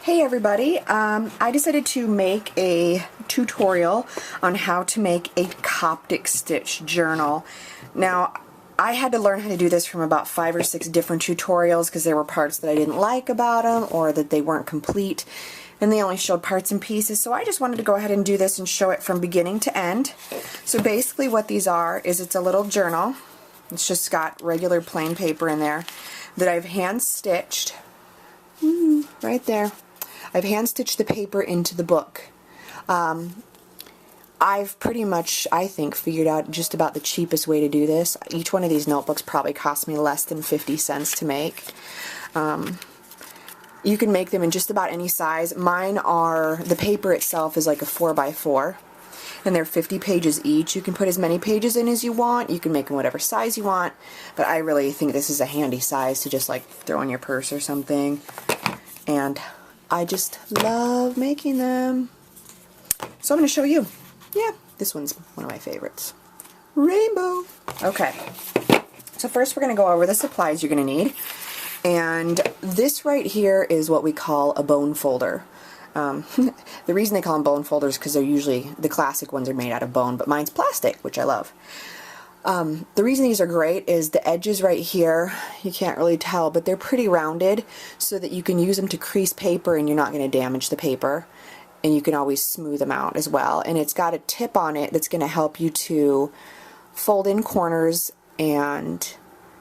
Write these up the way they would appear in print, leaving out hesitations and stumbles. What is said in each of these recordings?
Hey everybody, I decided to make a tutorial on how to make a Coptic stitch journal. Now, I had to learn how to do this from about 5 or 6 different tutorials because there were parts that I didn't like about them or that they weren't complete and they only showed parts and pieces, so I just wanted to go ahead and do this and show it from beginning to end. So basically what these are is it's a little journal. It's just got regular plain paper in there that I've hand stitched right there. I've hand stitched the paper into the book. I've pretty much, I think, figured out just about the cheapest way to do this. Each one of these notebooks probably cost me less than 50 cents to make. You can make them in just about any size. Mine are, the paper itself is like a 4x4 and they're 50 pages each. You can put as many pages in as you want. You can make them whatever size you want, but I really think this is a handy size to just like throw in your purse or something. And I just love making them. So I'm going to show you. Yeah, this one's one of my favorites. Rainbow. Okay, so first we're going to go over the supplies you're going to need. And this right here is what we call a bone folder. The reason they call them bone folders is because they're usually, the classic ones are made out of bone, but mine's plastic, which I love. The reason these are great is the edges right here, you can't really tell, but they're pretty rounded so that you can use them to crease paper and you're not going to damage the paper. And you can always smooth them out as well. And it's got a tip on it that's going to help you to fold in corners and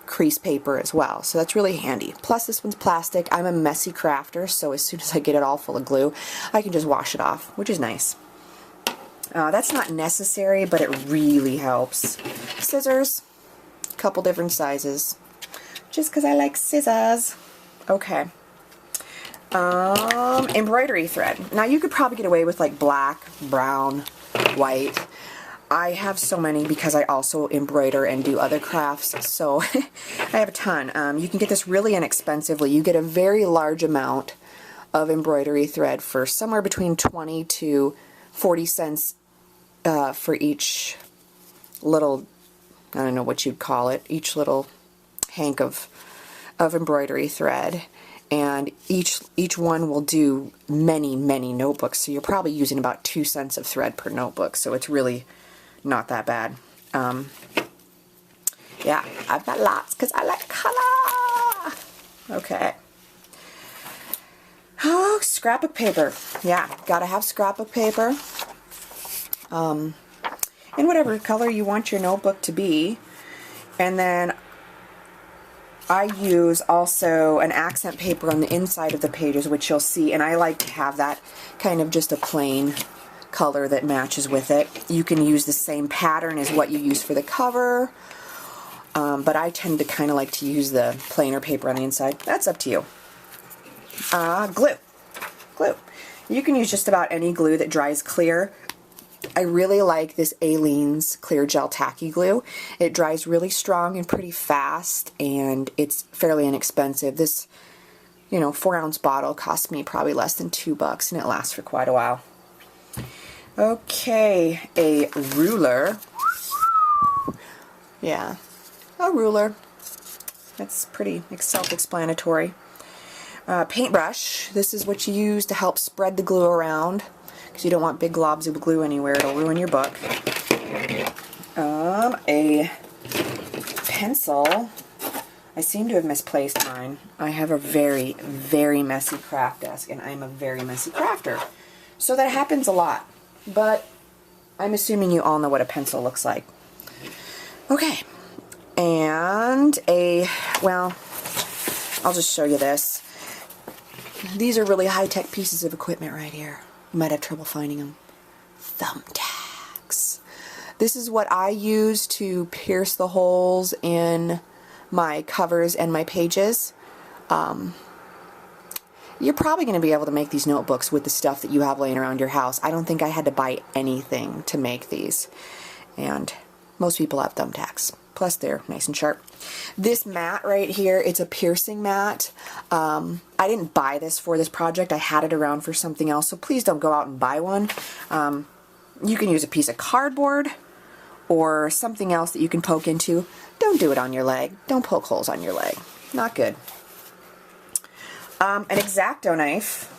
crease paper as well. So that's really handy. Plus this one's plastic. I'm a messy crafter, so as soon as I get it all full of glue, I can just wash it off, which is nice. That's not necessary, but it really helps. Scissors, a couple different sizes, just because I like scissors. Okay. Embroidery thread. Now you could probably get away with like black, brown, white. I have so many because I also embroider and do other crafts, so I have a ton. You can get this really inexpensively. You get a very large amount of embroidery thread for somewhere between 20 to 40 cents for each little, I don't know what you'd call it, each little hank of embroidery thread. And each one will do many notebooks, so you're probably using about 2 cents of thread per notebook, so it's really not that bad. Yeah, I've got lots because I like color. Okay. Oh, scrapbook paper. Yeah, gotta have scrapbook paper. In whatever color you want your notebook to be. And then I use also an accent paper on the inside of the pages, which you'll see, and I like to have that kind of just a plain color that matches with it. You can use the same pattern as what you use for the cover, but I tend to kind of like to use the plainer paper on the inside. That's up to you. Glue. Glue. You can use just about any glue that dries clear. I really like this Aleene's Clear Gel Tacky Glue. It dries really strong and pretty fast, and it's fairly inexpensive. This, 4-ounce bottle cost me probably less than $2, and it lasts for quite a while. Okay, a ruler. Yeah, a ruler. That's pretty self-explanatory. Paintbrush. This is what you use to help spread the glue around, because you don't want big globs of glue anywhere. It'll ruin your book. A pencil. I seem to have misplaced mine. I have a very messy craft desk, and I'm a very messy crafter. So that happens a lot. But I'm assuming you all know what a pencil looks like. Okay. And well, I'll just show you this. These are really high-tech pieces of equipment right here. You might have trouble finding them. Thumbtacks. This is what I use to pierce the holes in my covers and my pages. You're probably going to be able to make these notebooks with the stuff that you have laying around your house. I don't think I had to buy anything to make these. And most people have thumbtacks. Plus they're nice and sharp. This mat right here, it's a piercing mat. I didn't buy this for this project. I had it around for something else, so please don't go out and buy one. You can use a piece of cardboard or something else that you can poke into. Don't do it on your leg. Don't poke holes on your leg. Not good. An X-Acto knife.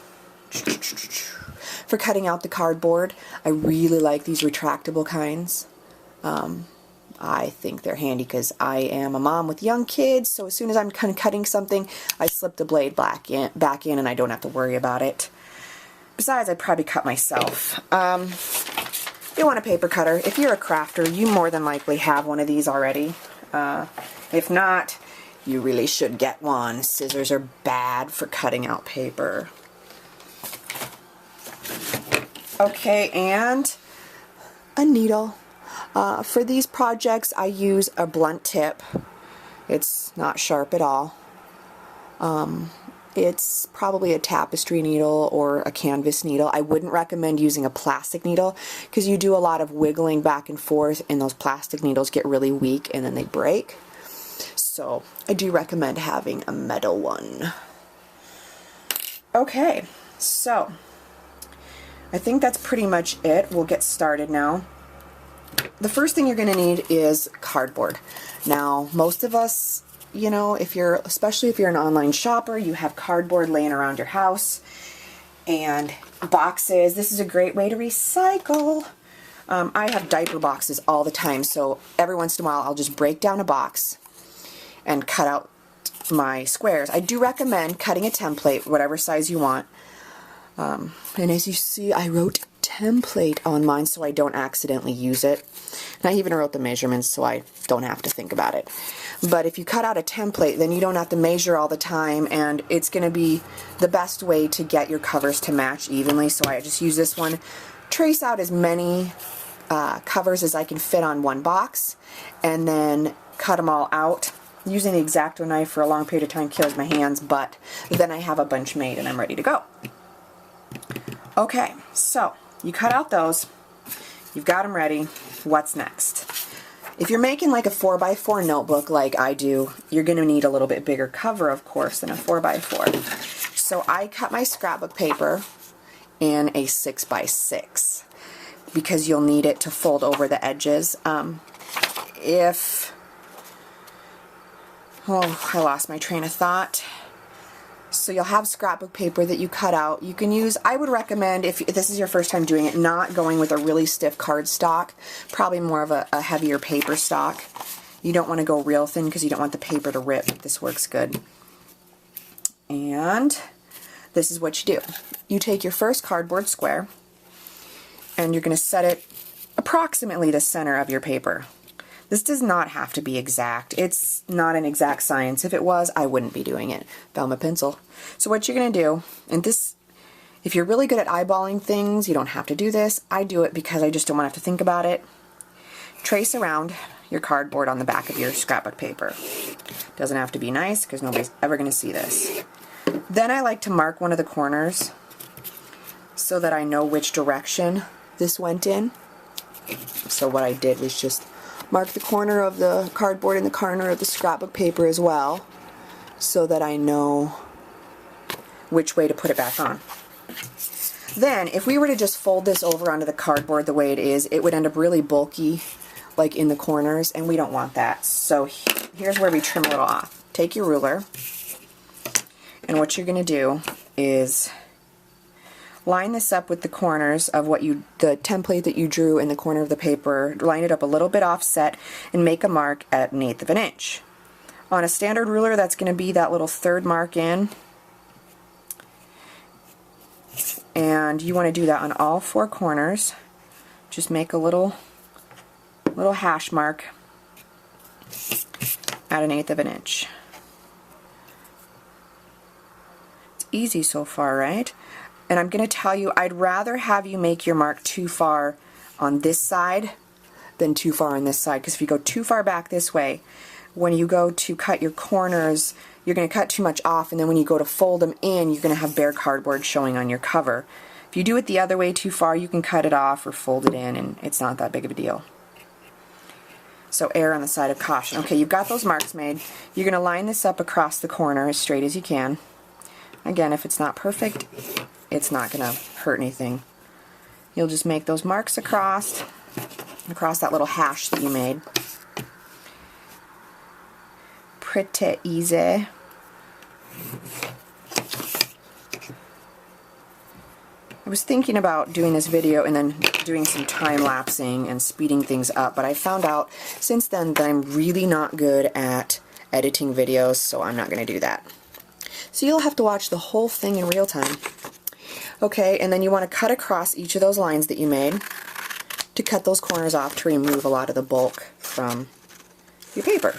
For cutting out the cardboard, I really like these retractable kinds. I think they're handy because I am a mom with young kids, so as soon as I'm kind of cutting something, I slip the blade back in and I don't have to worry about it. Besides, I'd probably cut myself. You want a paper cutter. If you're a crafter, you more than likely have one of these already. If not, you really should get one. Scissors are bad for cutting out paper. Okay, and a needle. For these projects, I use a blunt tip. It's not sharp at all. It's probably a tapestry needle or a canvas needle. I wouldn't recommend using a plastic needle because you do a lot of wiggling back and forth and those plastic needles get really weak and then they break. So I do recommend having a metal one. Okay, so I think that's pretty much it. We'll get started now. The first thing you're going to need is cardboard. Now, most of us, you know, especially if you're an online shopper, you have cardboard laying around your house and boxes. This is a great way to recycle. I have diaper boxes all the time, so every once in a while I'll just break down a box and cut out my squares. I do recommend cutting a template, whatever size you want. And as you see, I wrote template on mine so I don't accidentally use it. And I even wrote the measurements so I don't have to think about it. But if you cut out a template, then you don't have to measure all the time, and it's going to be the best way to get your covers to match evenly. So I just use this one, trace out as many covers as I can fit on one box, and then cut them all out. Using the X-Acto knife for a long period of time kills my hands, but then I have a bunch made and I'm ready to go. Okay, so you cut out those, you've got them ready. What's next? If you're making like a 4x4 notebook like I do, you're going to need a little bit bigger cover, of course, than a 4x4. So I cut my scrapbook paper in a 6x6 because you'll need it to fold over the edges. I lost my train of thought. So you'll have scrapbook paper that you cut out. You can use, I would recommend, if this is your first time doing it, not going with a really stiff cardstock, probably more of a heavier paper stock. You don't want to go real thin because you don't want the paper to rip. This works good. And this is what you do. You take your first cardboard square and you're going to set it approximately the center of your paper. This does not have to be exact. It's not an exact science. If it was, I wouldn't be doing it. Found my pencil. So what you're going to do, and this, if you're really good at eyeballing things, you don't have to do this. I do it because I just don't want to have to think about it. Trace around your cardboard on the back of your scrapbook paper. Doesn't have to be nice because nobody's ever going to see this. Then I like to mark one of the corners so that I know which direction this went in. So what I did was just mark the corner of the cardboard and the corner of the scrapbook paper as well, so that I know which way to put it back on. Then, if we were to just fold this over onto the cardboard the way it is, it would end up really bulky, like in the corners, and we don't want that. So here's where we trim a little off. Take your ruler, and what you're going to do is line this up with the corners of the template that you drew in the corner of the paper. Line it up a little bit offset and make a mark at 1/8 of an inch. On a standard ruler, that's going to be that little third mark in. And you want to do that on all four corners. Just make a little hash mark at 1/8 of an inch. It's easy so far, right? And I'm going to tell you, I'd rather have you make your mark too far on this side than too far on this side, because if you go too far back this way, when you go to cut your corners, you're going to cut too much off, and then when you go to fold them in, you're going to have bare cardboard showing on your cover. If you do it the other way too far, you can cut it off or fold it in, and it's not that big of a deal. So err on the side of caution. Okay, you've got those marks made. You're going to line this up across the corner as straight as you can. Again, if it's not perfect, it's not going to hurt anything. You'll just make those marks across that little hash that you made. Pretty easy. was thinking about doing this video and then doing some time lapsing and speeding things up, but I found out since then that I'm really not good at editing videos, so I'm not going to do that. So you'll have to watch the whole thing in real time. Okay, and then you want to cut across each of those lines that you made to cut those corners off to remove a lot of the bulk from your paper.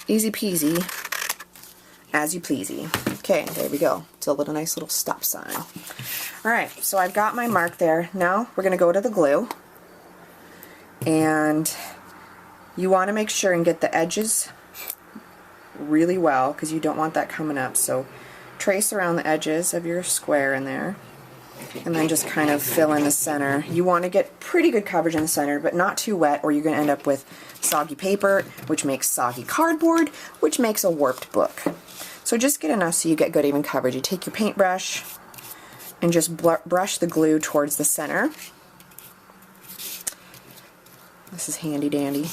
Easy peasy, as you pleasy. Okay, there we go. It's a nice little stop sign. Alright, so I've got my mark there. Now we're going to go to the glue. And you want to make sure and get the edges really well, because you don't want that coming up. So trace around the edges of your square in there. And then just kind of fill in the center. You want to get pretty good coverage in the center, but not too wet, or you're going to end up with soggy paper, which makes soggy cardboard, which makes a warped book. So just get enough so you get good even coverage. You take your paintbrush and just brush the glue towards the center. This is handy dandy.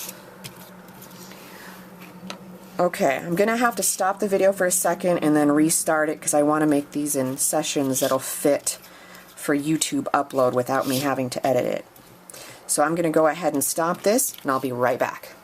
Okay, I'm going to have to stop the video for a second and then restart it because I want to make these in sessions that'll fit for YouTube upload without me having to edit it. So I'm going to go ahead and stop this, and I'll be right back.